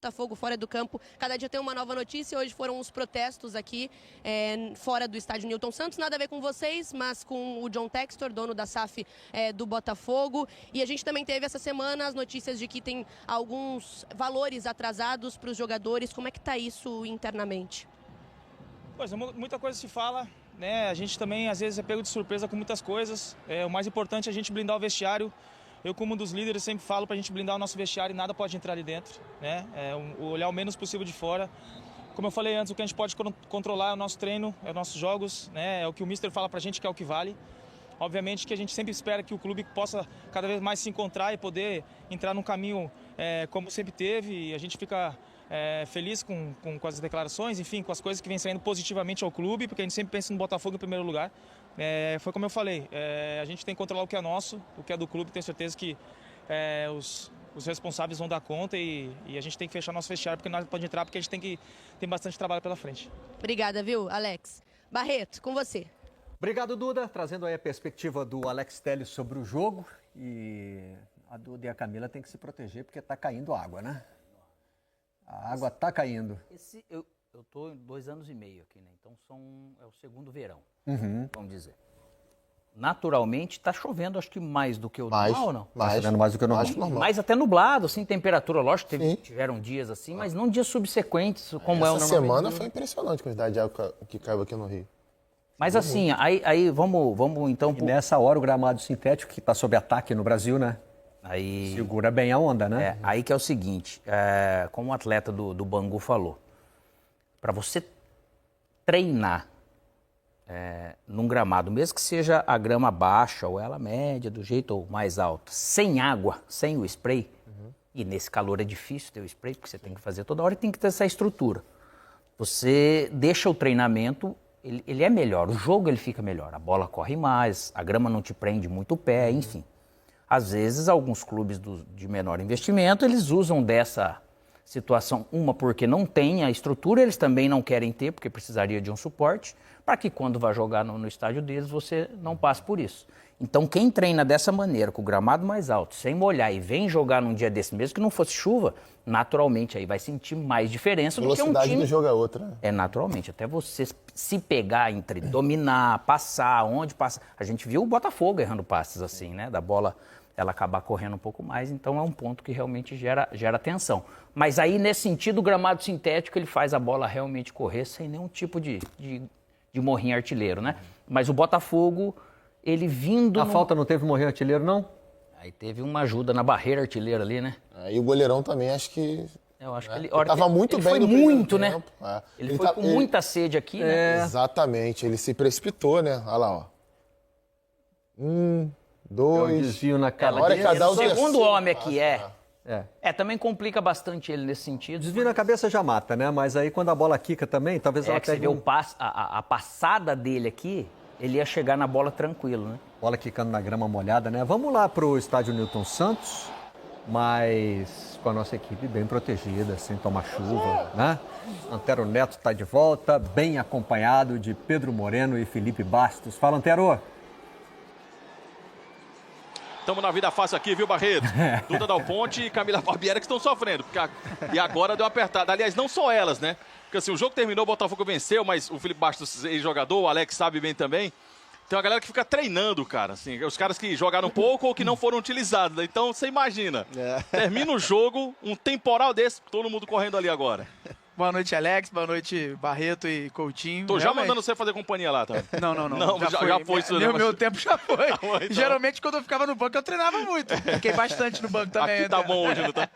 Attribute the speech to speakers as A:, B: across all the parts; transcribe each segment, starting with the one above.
A: Botafogo fora do campo, cada dia tem uma nova notícia. Hoje foram os protestos aqui fora do estádio Newton Santos, nada a ver com vocês, mas com o John Textor, dono da SAF do Botafogo. E a gente também teve essa semana as notícias de que tem alguns valores atrasados para os jogadores. Como é que está isso internamente?
B: Pois, muita coisa se fala, né? A gente também às vezes é pego de surpresa com muitas coisas. O mais importante é a gente blindar o vestiário. Eu, como um dos líderes, sempre falo para a gente blindar o nosso vestiário e nada pode entrar ali dentro, né? Olhar o menos possível de fora. Como eu falei antes, o que a gente pode controlar é o nosso treino, é os nossos jogos, né? É o que o Mister fala para a gente que é o que vale. Obviamente que a gente sempre espera que o clube possa cada vez mais se encontrar e poder entrar num caminho como sempre teve. E a gente fica feliz com as declarações, enfim, com as coisas que vêm saindo positivamente ao clube, porque a gente sempre pensa no Botafogo em primeiro lugar. Foi como eu falei, a gente tem que controlar o que é nosso, o que é do clube. Tenho certeza que os responsáveis vão dar conta e a gente tem que fechar nosso vestiário, porque nós não pode entrar, porque a gente tem bastante trabalho pela frente.
A: Obrigada, viu, Alex? Barreto, com você.
C: Obrigado, Duda. Trazendo aí a perspectiva do Alex Telles sobre o jogo. E a Duda e a Camila têm que se proteger, porque está caindo água, né? A água está caindo.
D: Eu estou 2 anos e meio aqui, né? Então é o segundo verão, vamos dizer. Naturalmente está chovendo, acho que mais do que o normal, ou não?
C: Está chovendo mais do que o normal.
D: Mais até nublado, assim, temperatura, lógico, tiveram dias assim, mas não dias subsequentes, como é o normal.
E: Essa semana foi impressionante a quantidade de água que caiu aqui no Rio.
D: Mas assim, aí vamos então...
C: E nessa hora o gramado sintético, que está sob ataque no Brasil, né?
D: Aí,
C: segura bem a onda, né?
D: Aí que é o seguinte, como o atleta do Bangu falou, para você treinar num gramado, mesmo que seja a grama baixa ou ela média, do jeito ou mais alta, sem água, sem o spray, e nesse calor é difícil ter o spray, porque você tem que fazer toda hora e tem que ter essa estrutura. Você deixa o treinamento, ele é melhor, o jogo ele fica melhor, a bola corre mais, a grama não te prende muito o pé, enfim. Às vezes, alguns clubes de menor investimento, eles usam dessa situação, uma porque não tem a estrutura, eles também não querem ter, porque precisaria de um suporte, para que quando vai jogar no estádio deles, você não passe por isso. Então, quem treina dessa maneira, com o gramado mais alto, sem molhar e vem jogar num dia desse, mesmo que não fosse chuva, naturalmente aí vai sentir mais diferença do que um time...
E: A velocidade do jogo é outra, né?
D: Naturalmente, até você se pegar entre dominar, passar, onde passa... A gente viu o Botafogo errando passes assim, né? Da bola... ela acabar correndo um pouco mais, então é um ponto que realmente gera tensão. Mas aí, nesse sentido, o gramado sintético, ele faz a bola realmente correr sem nenhum tipo de morrinho artilheiro, né? Mas o Botafogo, ele vindo...
C: A falta não teve morrinho artilheiro, não?
D: Aí teve uma ajuda na barreira artilheira ali, né?
E: E o goleirão também, acho que...
D: Eu acho que ele
E: estava muito
D: ele
E: bem
D: foi
E: no
D: muito, né?
E: tempo.
D: Ele foi com muita sede aqui, né?
E: Exatamente, ele se precipitou, né? Olha lá, ó. 1, 2...
C: desvio na cara.
D: O segundo homem aqui também complica bastante ele nesse sentido.
C: Desvio na cabeça já mata, né? Mas aí quando a bola quica também, talvez ela
D: pegue... Você vê a passada dele aqui, ele ia chegar na bola tranquilo, né?
C: Bola quicando na grama molhada, né? Vamos lá pro estádio Newton Santos, mas com a nossa equipe bem protegida, sem tomar chuva, né? Antero Neto está de volta, bem acompanhado de Pedro Moreno e Felipe Bastos. Fala, Antero!
F: Estamos na vida fácil aqui, viu, Barreto? Duda Dal Ponte e Camila Barbieri que estão sofrendo. E agora deu uma apertada. Aliás, não só elas, né? Porque assim, o jogo terminou, o Botafogo venceu, mas o Felipe Bastos, ex-jogador, o Alex sabe bem também. Tem uma galera que fica treinando, cara. Assim, os caras que jogaram pouco ou que não foram utilizados. Né? Então, você imagina. Termina o jogo, um temporal desse, todo mundo correndo ali agora.
G: Boa noite, Alex. Boa noite, Barreto e Coutinho.
F: Tô já mandando você fazer companhia lá, tá?
G: Não.
F: Já foi isso, né?
G: Meu tempo já foi.
F: Então...
G: Geralmente, quando eu ficava no banco, eu treinava muito. Fiquei bastante no banco também.
F: Aqui tá bom hoje, não tá?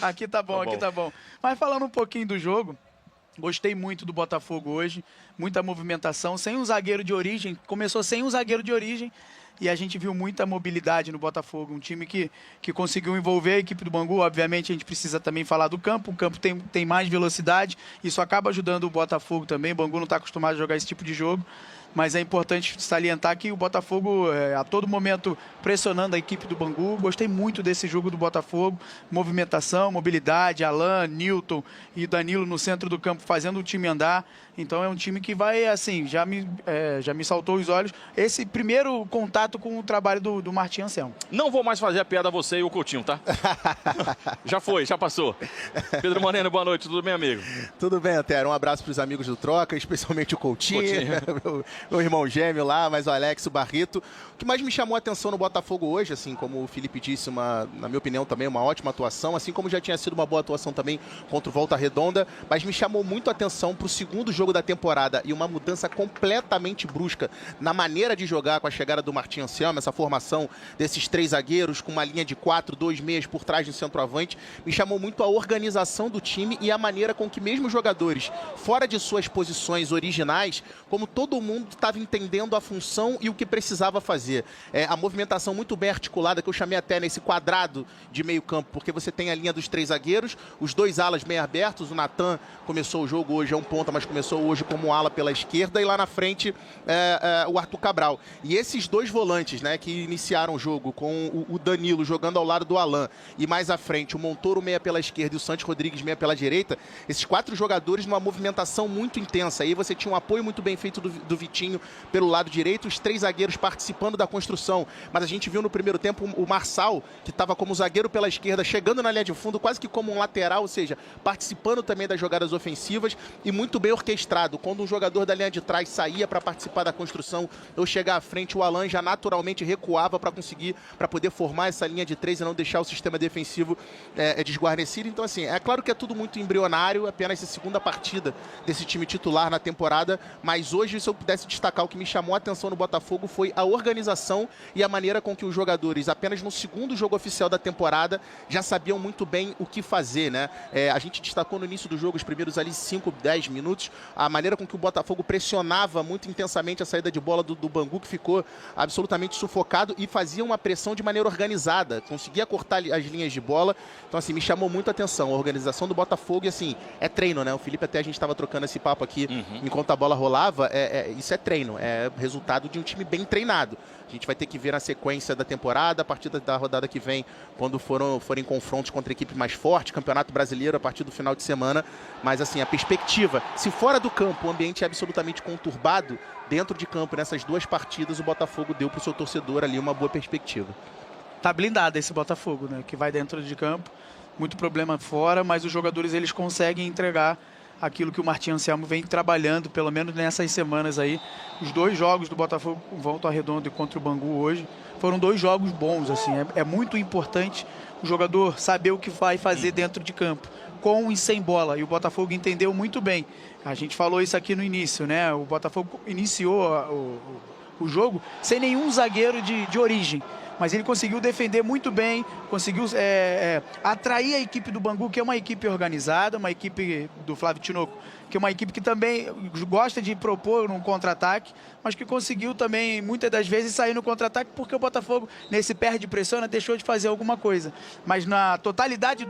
G: Aqui tá bom. Mas falando um pouquinho do jogo, gostei muito do Botafogo hoje. Muita movimentação, sem um zagueiro de origem. Começou sem um zagueiro de origem. E a gente viu muita mobilidade no Botafogo, um time que conseguiu envolver a equipe do Bangu. Obviamente, a gente precisa também falar do campo. O campo tem mais velocidade, isso acaba ajudando o Botafogo também. O Bangu não está acostumado a jogar esse tipo de jogo, mas é importante salientar que o Botafogo, a todo momento, pressionando a equipe do Bangu. Gostei muito desse jogo do Botafogo. Movimentação, mobilidade, Alan, Newton e Danilo no centro do campo fazendo o time andar. Então é um time que vai, assim, já me saltou os olhos. Esse primeiro contato grato com o trabalho do Martim Anselmo.
F: Não vou mais fazer a piada a você e o Coutinho, tá? Já foi, já passou. Pedro Moreno, boa noite, tudo bem, amigo?
H: Tudo bem, Antero. Um abraço para os amigos do Troca, especialmente o Coutinho. meu irmão gêmeo lá, mas o Alex, o Barreto. O que mais me chamou a atenção no Botafogo hoje, assim como o Felipe disse, na minha opinião também, uma ótima atuação, assim como já tinha sido uma boa atuação também contra o Volta Redonda, mas me chamou muito a atenção para o segundo jogo da temporada e uma mudança completamente brusca na maneira de jogar com a chegada do Martim Anselmo, essa formação desses 3 zagueiros com uma linha de 4, 2 meias por trás do centroavante, me chamou muito a organização do time e a maneira com que mesmo os jogadores fora de suas posições originais, como todo mundo estava entendendo a função e o que precisava fazer. A movimentação muito bem articulada, que eu chamei até nesse quadrado de meio campo, porque você tem a linha dos 3 zagueiros, os 2 alas meio abertos, o Natan começou o jogo hoje, é um ponta, mas começou hoje como ala pela esquerda, e lá na frente o Arthur Cabral. E esses 2 volantes, né, que iniciaram o jogo, com o Danilo jogando ao lado do Alan, e mais à frente o Montoro meia pela esquerda e o Santos Rodrigues meia pela direita, esses 4 jogadores numa movimentação muito intensa. Aí você tinha um apoio muito bem feito do Vitinho pelo lado direito, os 3 zagueiros participando da construção. Mas a gente viu no primeiro tempo o Marçal, que estava como zagueiro pela esquerda, chegando na linha de fundo, quase que como um lateral, ou seja, participando também das jogadas ofensivas e muito bem orquestrado. Quando um jogador da linha de trás saía para participar da construção ou chegar à frente, o Alan já naturalmente recuava para poder formar essa linha de 3 e não deixar o sistema defensivo desguarnecido. Então, assim, é claro que é tudo muito embrionário, apenas a segunda partida desse time titular na temporada, mas hoje, se eu pudesse destacar o que me chamou a atenção no Botafogo, foi a organização e a maneira com que os jogadores, apenas no segundo jogo oficial da temporada, já sabiam muito bem o que fazer, né? A gente destacou no início do jogo, os primeiros ali 5, 10 minutos, a maneira com que o Botafogo pressionava muito intensamente a saída de bola do Bangu, que ficou absolutamente sufocado, e fazia uma pressão de maneira organizada, conseguia cortar as linhas de bola. Então, assim, me chamou muito a atenção a organização do Botafogo. E, assim, é treino, né? O Felipe, até a gente estava trocando esse papo aqui enquanto a bola rolava, isso é treino, é resultado de um time bem treinado. A gente vai ter que ver na sequência da temporada, a partir da rodada que vem, quando forem confrontos contra equipe mais forte, Campeonato Brasileiro a partir do final de semana. Mas, assim, a perspectiva, se fora do campo o ambiente é absolutamente conturbado, dentro de campo, nessas 2 partidas, o Botafogo deu para o seu torcedor ali uma boa perspectiva.
G: Tá blindado esse Botafogo, né? Que vai dentro de campo, muito problema fora, mas os jogadores eles conseguem entregar aquilo que o Martim Anselmo vem trabalhando, pelo menos nessas semanas aí. Os 2 jogos do Botafogo com Volta Redonda e contra o Bangu hoje foram 2 jogos bons, assim. É muito importante o jogador saber o que vai fazer dentro de campo, com e sem bola, e o Botafogo entendeu muito bem. A gente falou isso aqui no início, né? O Botafogo iniciou o jogo sem nenhum zagueiro de origem, mas ele conseguiu defender muito bem, conseguiu atrair a equipe do Bangu, que é uma equipe organizada, uma equipe do Flávio Tinoco, que é uma equipe que também gosta de propor um contra-ataque, mas que conseguiu também, muitas das vezes, sair no contra-ataque, porque o Botafogo, nesse perde pressão, deixou de fazer alguma coisa. Mas na totalidade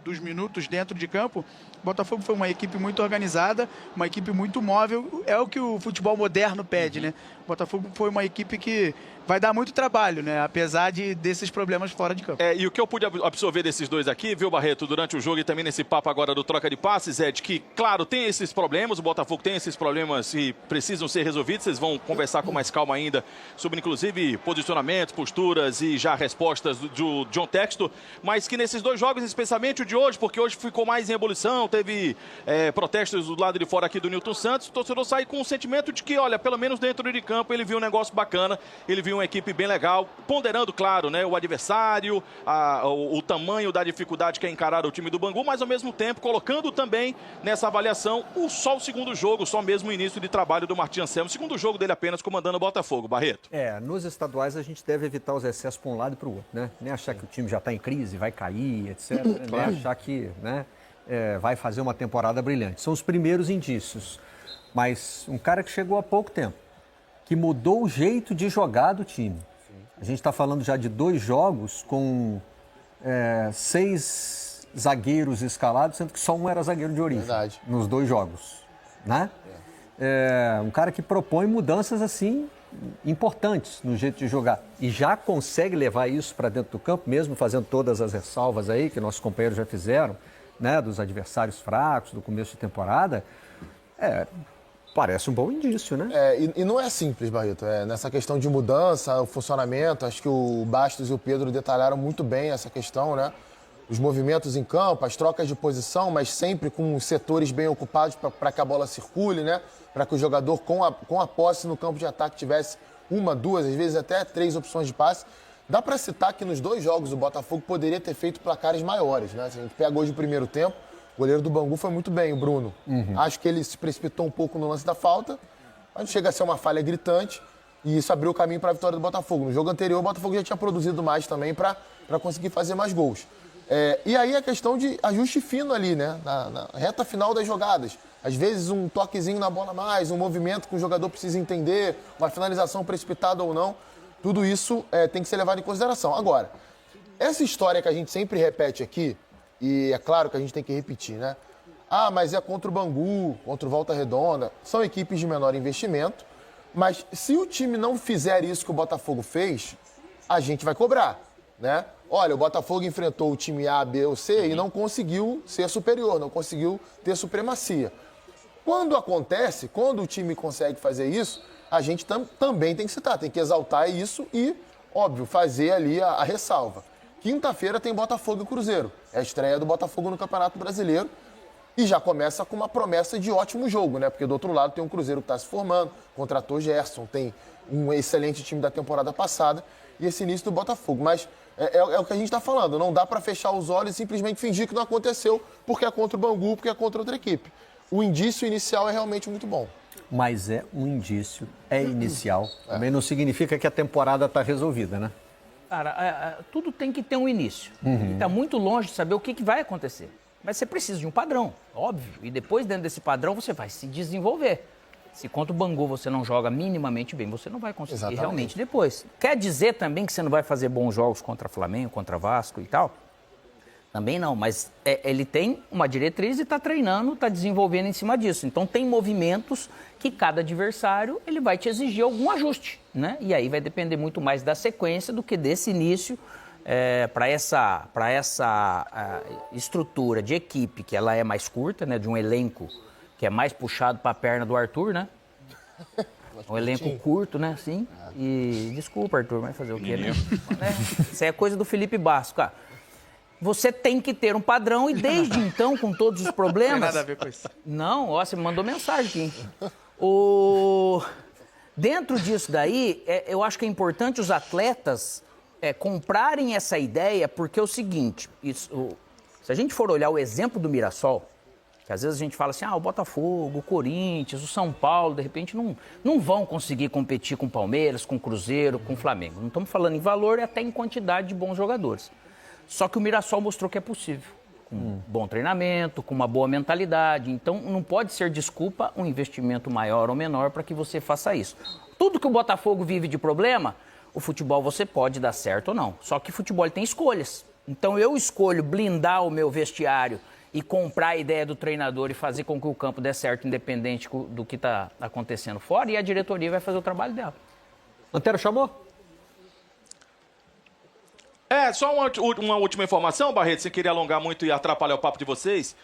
G: dos minutos dentro de campo, o Botafogo foi uma equipe muito organizada, uma equipe muito móvel, é o que o futebol moderno pede, né? O Botafogo foi uma equipe que vai dar muito trabalho, né? Apesar desses problemas fora de campo.
F: E o que eu pude absorver desses 2 aqui, viu, Barreto, durante o jogo e também nesse papo agora do troca de passes, é de que, claro, tem esses problemas, o Botafogo tem esses problemas e precisam ser resolvidos. Vocês vão conversar com mais calma ainda sobre, inclusive, posicionamentos, posturas e já respostas do John Textor, mas que nesses 2 jogos, especialmente o de hoje, porque hoje ficou mais em ebulição, teve protestos do lado de fora aqui do Nilton Santos, o torcedor sai com o sentimento de que, olha, pelo menos dentro de campo ele viu um negócio bacana, ele viu uma equipe bem legal, ponderando, claro, né, o adversário, o tamanho da dificuldade que é encarar o time do Bangu, mas ao mesmo tempo colocando também nessa avaliação só o segundo jogo, só mesmo o início de trabalho do Martim Anselmo, o segundo jogo dele apenas comandando o Botafogo. Barreto.
C: Nos estaduais a gente deve evitar os excessos para um lado e para o outro, né? Nem achar que o time já está em crise, vai cair, etc. Nem achar que, né, vai fazer uma temporada brilhante. São os primeiros indícios. Mas um cara que chegou há pouco tempo, que mudou o jeito de jogar do time. A gente está falando já de 2 jogos com 6 zagueiros escalados, sendo que só um era zagueiro de origem.
E: Verdade.
C: Nos 2 jogos, né? Um cara que propõe mudanças assim importantes no jeito de jogar e já consegue levar isso para dentro do campo, mesmo fazendo todas as ressalvas aí que nossos companheiros já fizeram, né, dos adversários fracos do começo de temporada. Parece um bom indício, né?
E: E não é simples, Barreto. Nessa questão de mudança, o funcionamento, acho que o Bastos e o Pedro detalharam muito bem essa questão, né? Os movimentos em campo, as trocas de posição, mas sempre com os setores bem ocupados para que a bola circule, né? Para que o jogador com a posse no campo de ataque tivesse uma, duas, às vezes até 3 opções de passe. Dá para citar que nos 2 jogos o Botafogo poderia ter feito placares maiores, né? Se a gente pega hoje o primeiro tempo, o goleiro do Bangu foi muito bem, o Bruno. Acho que ele se precipitou um pouco no lance da falta, mas não chega a ser uma falha gritante e isso abriu o caminho para a vitória do Botafogo. No jogo anterior, o Botafogo já tinha produzido mais também para conseguir fazer mais gols. E aí a questão de ajuste fino ali, né? Na reta final das jogadas. Às vezes um toquezinho na bola a mais, um movimento que o jogador precisa entender, uma finalização precipitada ou não. Tudo isso tem que ser levado em consideração. Agora, essa história que a gente sempre repete aqui, e é claro que a gente tem que repetir, né? Ah, mas é contra o Bangu, contra o Volta Redonda. São equipes de menor investimento, mas se o time não fizer isso que o Botafogo fez, a gente vai cobrar, né? Olha, o Botafogo enfrentou o time A, B ou C e não conseguiu ser superior, não conseguiu ter supremacia. Quando acontece, quando o time consegue fazer isso, a gente também tem que citar, tem que exaltar isso e, óbvio, fazer ali a ressalva. Quinta-feira tem Botafogo e Cruzeiro. É a estreia do Botafogo no Campeonato Brasileiro e já começa com uma promessa de ótimo jogo, né? Porque do outro lado tem um Cruzeiro que está se formando, contratou Gerson, tem um excelente time da temporada passada e esse início do Botafogo. Mas é o que a gente está falando, não dá para fechar os olhos e simplesmente fingir que não aconteceu porque é contra o Bangu, porque é contra outra equipe. O indício inicial é realmente muito bom.
C: Mas é um indício, é inicial. Também não significa que a temporada está resolvida, né?
D: Cara, tudo tem que ter um início. Está muito longe de saber o que vai acontecer. Mas você precisa de um padrão, óbvio. E depois, dentro desse padrão, você vai se desenvolver. Se contra o Bangu você não joga minimamente bem, você não vai conseguir realmente depois. Quer dizer também que você não vai fazer bons jogos contra Flamengo, contra Vasco e tal? Também não, mas ele tem uma diretriz e está treinando, está desenvolvendo em cima disso. Então tem movimentos que cada adversário ele vai te exigir algum ajuste, né? E aí vai depender muito mais da sequência do que desse início para essa estrutura de equipe, que ela é mais curta, né? De um elenco que é mais puxado para a perna do Arthur, né? Um elenco curto, né? Sim. E desculpa, Arthur, mas fazer o quê, né? Isso é coisa do Felipe Bastos, cara. Você tem que ter um padrão e desde então, com todos os problemas...
G: Não tem nada a ver com isso.
D: Não, ó, você me mandou mensagem aqui. Dentro disso daí, eu acho que é importante os atletas comprarem essa ideia, porque é o seguinte, se a gente for olhar o exemplo do Mirassol, que às vezes a gente fala assim, o Botafogo, o Corinthians, o São Paulo, de repente não vão conseguir competir com o Palmeiras, com o Cruzeiro, com o Flamengo. Não estamos falando em valor e até em quantidade de bons jogadores. Só que o Mirassol mostrou que é possível, com um bom treinamento, com uma boa mentalidade. Então, não pode ser desculpa um investimento maior ou menor para que você faça isso. Tudo que o Botafogo vive de problema, o futebol você pode dar certo ou não. Só que o futebol tem escolhas. Então, eu escolho blindar o meu vestiário e comprar a ideia do treinador e fazer com que o campo dê certo, independente do que está acontecendo fora, e a diretoria vai fazer o trabalho dela.
C: Antero chamou?
F: Só uma última informação, Barreto, sem querer alongar muito e atrapalhar o papo de vocês.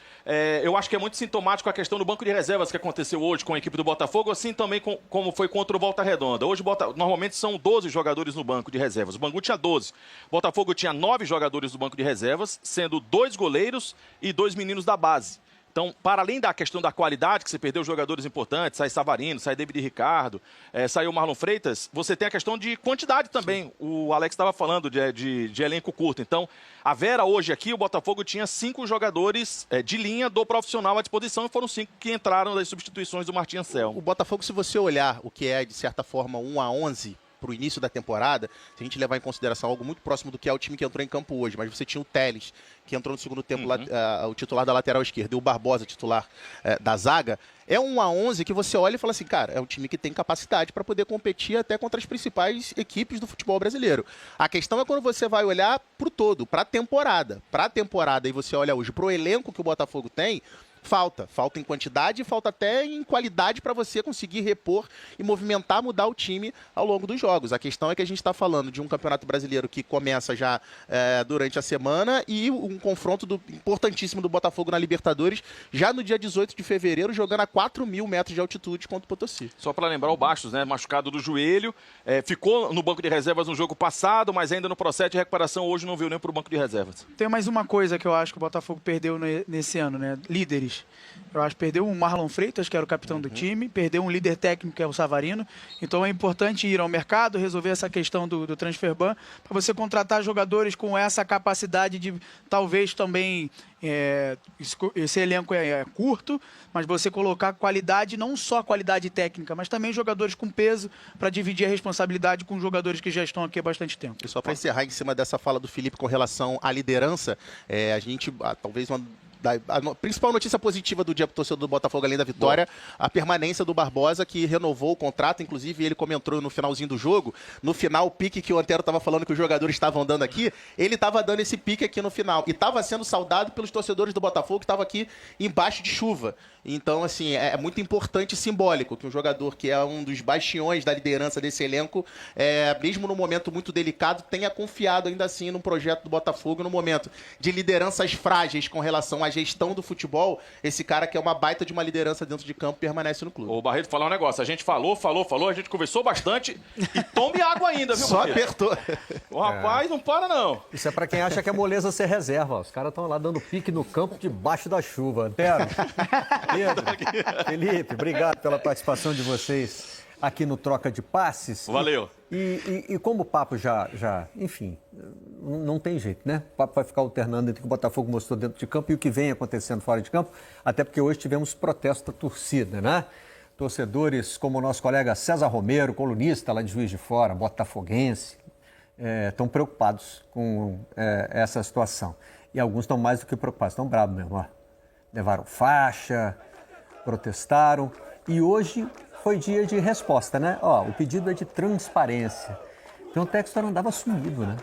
F: Eu acho que é muito sintomático a questão do banco de reservas que aconteceu hoje com a equipe do Botafogo, assim também como foi contra o Volta Redonda. Hoje, normalmente, são 12 jogadores no banco de reservas. O Bangu tinha 12. O Botafogo tinha 9 jogadores no banco de reservas, sendo 2 goleiros e 2 meninos da base. Então, para além da questão da qualidade, que você perdeu jogadores importantes, sai Savarino, sai David Ricardo, saiu Marlon Freitas, você tem a questão de quantidade também. O Alex estava falando de elenco curto. Então, a Vera hoje aqui, o Botafogo tinha 5 jogadores de linha do profissional à disposição e foram 5 que entraram das substituições do Martim Anselmo.
H: O Botafogo, se você olhar o que é, de certa forma, 1-11... para o início da temporada, se a gente levar em consideração algo muito próximo do que é o time que entrou em campo hoje, mas você tinha o Telles, que entrou no segundo tempo, o titular da lateral esquerda, e o Barbosa, titular da zaga, é um 1-11 que você olha e fala assim, cara, é um time que tem capacidade para poder competir até contra as principais equipes do futebol brasileiro. A questão é quando você vai olhar para o todo, para a temporada. Para a temporada, e você olha hoje para o elenco que o Botafogo tem, falta em quantidade e falta até em qualidade para você conseguir repor e movimentar, mudar o time ao longo dos jogos. A questão é que a gente está falando de um Campeonato Brasileiro que começa já durante a semana e um confronto importantíssimo do Botafogo na Libertadores já no dia 18 de fevereiro, jogando a 4.000 metros de altitude contra o Potosí.
F: Só para lembrar o Bastos, né, machucado do joelho, ficou no banco de reservas no jogo passado, mas ainda no processo de recuperação hoje não veio nem para o banco de reservas.
G: Tem mais uma coisa que eu acho que o Botafogo perdeu nesse ano, né? Líderes. Eu acho que perdeu o Marlon Freitas, que era o capitão do time, perdeu um líder técnico, que é o Savarino. Então é importante ir ao mercado, resolver essa questão do transfer ban, para você contratar jogadores com essa capacidade de, talvez também, esse elenco é curto, mas você colocar qualidade, não só qualidade técnica, mas também jogadores com peso para dividir a responsabilidade com jogadores que já estão aqui há bastante tempo.
H: E só para encerrar em cima dessa fala do Felipe com relação à liderança, a gente, talvez a principal notícia positiva do dia para o torcedor do Botafogo, além da vitória, a permanência do Barbosa, que renovou o contrato, inclusive ele comentou no finalzinho do jogo, no final o pique que o Antero estava falando que os jogadores estavam dando aqui, ele estava dando esse pique aqui no final, e estava sendo saudado pelos torcedores do Botafogo que estavam aqui embaixo de chuva. Então, assim, é muito importante e simbólico que um jogador que é um dos bastiões da liderança desse elenco, mesmo num momento muito delicado, tenha confiado ainda assim no projeto do Botafogo, no momento de lideranças frágeis com relação à gestão do futebol. Esse cara que é uma baita de uma liderança dentro de campo permanece no clube.
F: Ô, Barreto, falar um negócio. A gente falou, a gente conversou bastante e tome água ainda, viu,
H: Só
F: Barreto?
H: apertou.
F: O rapaz não para, não.
C: Isso é para quem acha que é moleza ser reserva. Os caras estão lá dando pique no campo debaixo da chuva. Antero, Pedro, Felipe, obrigado pela participação de vocês aqui no Troca de Passes.
F: Valeu.
C: E como o papo já, enfim, não tem jeito, né? O papo vai ficar alternando entre o que o Botafogo mostrou dentro de campo e o que vem acontecendo fora de campo, até porque hoje tivemos protesto da torcida, né? Torcedores como o nosso colega César Romero, colunista lá de Juiz de Fora, botafoguense, estão preocupados com essa situação. E alguns estão mais do que preocupados, estão bravos mesmo, ó. Levaram faixa, protestaram e hoje foi dia de resposta, né? Ó, o pedido é de transparência. Então o Textor andava sumido, né?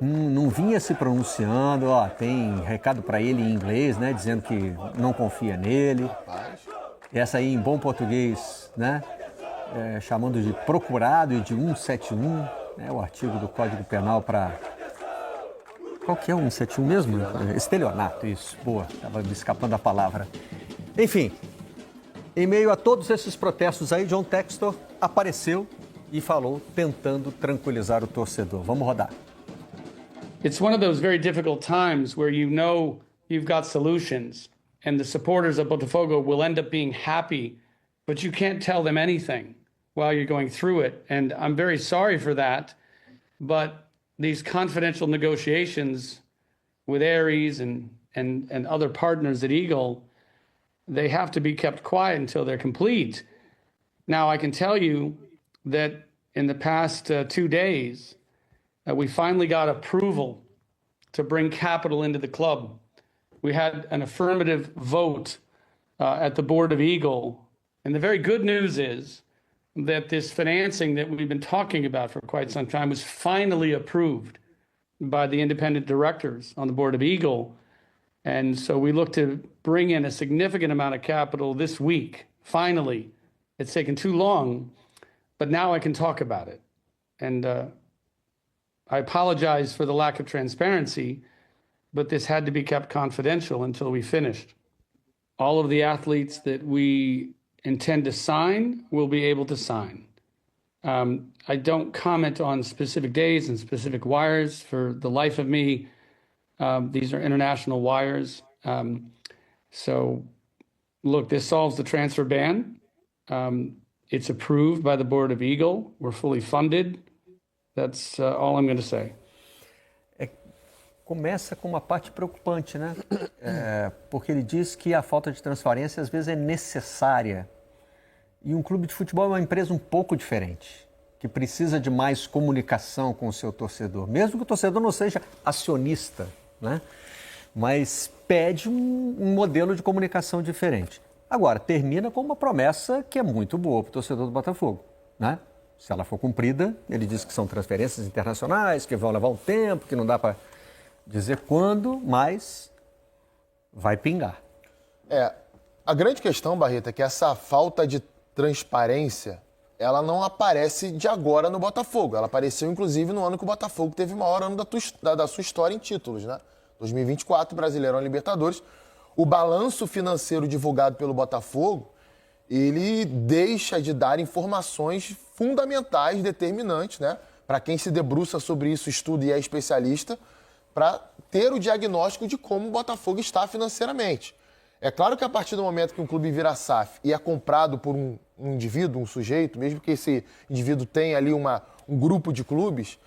C: Não vinha se pronunciando, ó, tem recado para ele em inglês, né? Dizendo que não confia nele. Essa aí em bom português, né? Chamando de procurado e de 171, né? O artigo do Código Penal para... Qual que é o 171 mesmo? Estelionato, isso. Boa, estava me escapando a palavra. Enfim, em meio a todos esses protestos aí, John Textor apareceu e falou, tentando tranquilizar o torcedor. Vamos rodar.
I: It's one of those very difficult times where you know you've got solutions and the supporters of Botafogo will end up being happy, but you can't tell them anything while you're going through it. And I'm very sorry for that, but these confidential negotiations with Aries and other partners at Eagle, they have to be kept quiet until they're complete. Now, I can tell you that in the past 2 days, we finally got approval to bring capital into the club. We had an affirmative vote at the board of Eagle. And the very good news is that this financing that we've been talking about for quite some time was finally approved by the independent directors on the board of Eagle. And so we look to bring in a significant amount of capital this week. Finally, it's taken too long, but now I can talk about it. And I apologize for the lack of transparency, but this had to be kept confidential until we finished. All of the athletes that we intend to sign will be able to sign. I don't comment on specific days and specific wires for the life of me. These are international wires. So, look, this solves the transfer ban. It's approved by the board of Eagle. We're fully funded. That's all I'm going to say.
C: Começa com uma parte preocupante, né? Porque ele diz que a falta de transparência às vezes é necessária. E um clube de futebol é uma empresa um pouco diferente, que precisa de mais comunicação com o seu torcedor, mesmo que o torcedor não seja acionista, né? Mas pede um modelo de comunicação diferente. Agora, termina com uma promessa que é muito boa para o torcedor do Botafogo, né? Se ela for cumprida, ele diz que são transferências internacionais, que vão levar um tempo, que não dá para dizer quando, mas vai pingar.
E: A grande questão, Barreto, é que essa falta de transparência, ela não aparece de agora no Botafogo. Ela apareceu, inclusive, no ano que o Botafogo teve o maior ano da sua história em títulos, né? 2024, Brasileirão e Libertadores. O balanço financeiro divulgado pelo Botafogo, ele deixa de dar informações fundamentais, determinantes, né? Para quem se debruça sobre isso, estuda e é especialista, para ter o diagnóstico de como o Botafogo está financeiramente. É claro que a partir do momento que um clube vira SAF e é comprado por um indivíduo, um sujeito, mesmo que esse indivíduo tenha ali um grupo de clubes,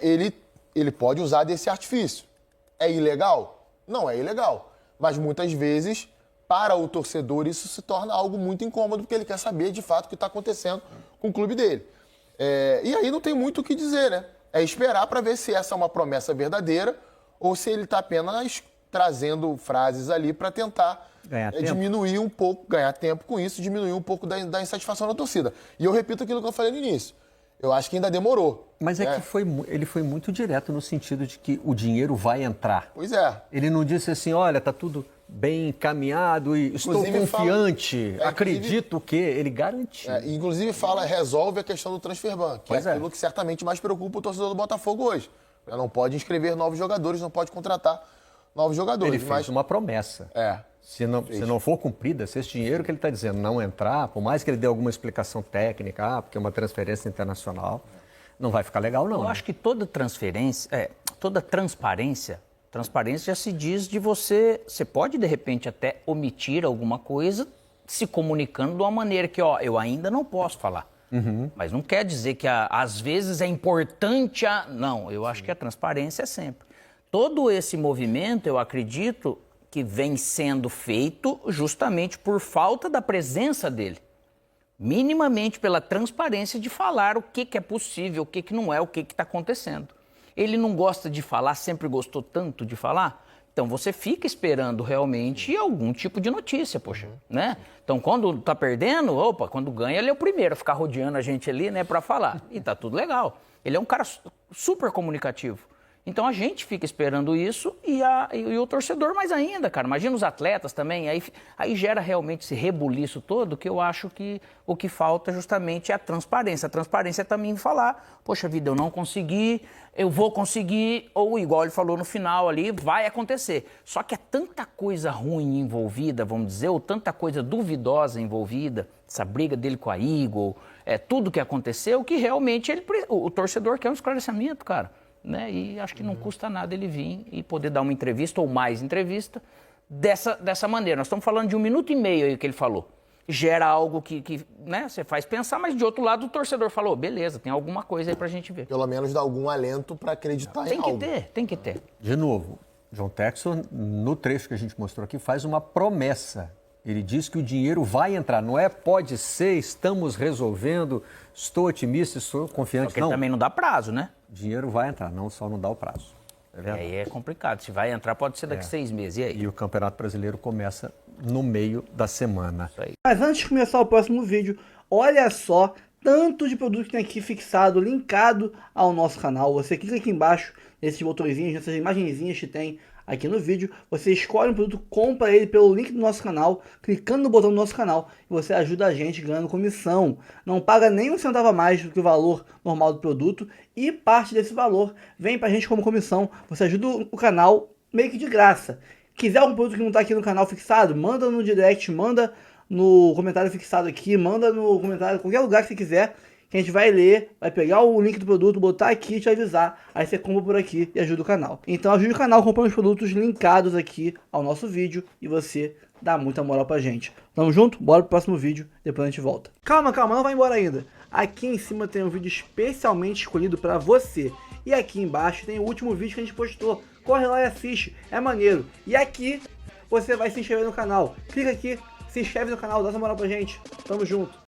E: ele pode usar desse artifício. É ilegal? Não é ilegal. Mas muitas vezes, para o torcedor, isso se torna algo muito incômodo, porque ele quer saber de fato o que está acontecendo com o clube dele. E aí não tem muito o que dizer, né? É esperar para ver se essa é uma promessa verdadeira ou se ele está apenas trazendo frases ali para tentar diminuir um pouco, ganhar tempo com isso, diminuir um pouco da insatisfação da torcida. E eu repito aquilo que eu falei no início. Eu acho que ainda demorou.
C: Mas que ele foi muito direto no sentido de que o dinheiro vai entrar.
E: Pois é.
C: Ele não disse assim, olha, tá tudo bem encaminhado e estou confiante, acredito que ele garantiu.
E: Inclusive resolve a questão do transfer ban, que é aquilo que certamente mais preocupa o torcedor do Botafogo hoje. Não pode inscrever novos jogadores, não pode contratar novos jogadores.
C: Ele fez uma promessa. Se não for cumprida, se esse dinheiro que ele está dizendo não entrar, por mais que ele dê alguma explicação técnica, porque é uma transferência internacional, não vai ficar legal, não.
D: Eu acho que toda transferência, toda transparência já se diz de você pode de repente até omitir alguma coisa se comunicando de uma maneira que, eu ainda não posso falar. Mas não quer dizer que às vezes é importante Não, eu acho que a transparência é sempre. Todo esse movimento, eu acredito, que vem sendo feito justamente por falta da presença dele. Minimamente pela transparência de falar o que é possível, o que não é, o que está acontecendo. Ele não gosta de falar, sempre gostou tanto de falar? Então você fica esperando realmente algum tipo de notícia, poxa, né? Então quando tá perdendo, quando ganha ele é o primeiro a ficar rodeando a gente ali, né, para falar. E tá tudo legal. Ele é um cara super comunicativo. Então a gente fica esperando isso e o torcedor mais ainda, cara. Imagina os atletas também, aí gera realmente esse rebuliço todo, que eu acho que o que falta justamente é a transparência. A transparência é também falar, poxa vida, eu não consegui, eu vou conseguir, ou igual ele falou no final ali, vai acontecer. Só que é tanta coisa ruim envolvida, vamos dizer, ou tanta coisa duvidosa envolvida, essa briga dele com a Eagle, tudo que aconteceu, que realmente o torcedor quer um esclarecimento, cara. Né? E acho que não custa nada ele vir e poder dar uma entrevista ou mais entrevista dessa maneira. Nós estamos falando de 1 minuto e meio aí que ele falou. Gera algo que né, você faz pensar, mas de outro lado o torcedor falou, beleza, tem alguma coisa aí pra gente ver.
E: Pelo menos dá algum alento para acreditar em algo.
D: Tem que ter.
C: De novo, John Textor, no trecho que a gente mostrou aqui, faz uma promessa. Ele diz que o dinheiro vai entrar, não é pode ser, estamos resolvendo, estou otimista, estou confiante,
D: porque não. Também não dá prazo, né?
C: Dinheiro vai entrar, só não dá o prazo.
D: Aí é complicado, se vai entrar pode ser daqui 6 meses, e aí?
C: E o Campeonato Brasileiro começa no meio da semana.
J: Isso aí. Mas antes de começar o próximo vídeo, olha só tanto de produto que tem aqui fixado, linkado ao nosso canal. Você clica aqui embaixo, nesses botõezinhos, nessas imagenzinhas que tem aqui no vídeo, você escolhe um produto, compra ele pelo link do nosso canal, clicando no botão do nosso canal, e você ajuda a gente ganhando comissão. Não paga nem um centavo a mais do que o valor normal do produto, e parte desse valor vem pra gente como comissão. Você ajuda o canal meio que de graça. Quiser algum produto que não está aqui no canal fixado, manda no direct, manda no comentário fixado aqui, manda no comentário, qualquer lugar que você quiser, que a gente vai ler, vai pegar o link do produto, botar aqui e te avisar. Aí você compra por aqui e ajuda o canal. Então ajude o canal comprando os produtos linkados aqui ao nosso vídeo e você dá muita moral pra gente. Tamo junto? Bora pro próximo vídeo, depois a gente volta. Calma, não vai embora ainda. Aqui em cima tem um vídeo especialmente escolhido pra você. E aqui embaixo tem o último vídeo que a gente postou. Corre lá e assiste, é maneiro. E aqui você vai se inscrever no canal. Clica aqui, se inscreve no canal, dá essa moral pra gente. Tamo junto.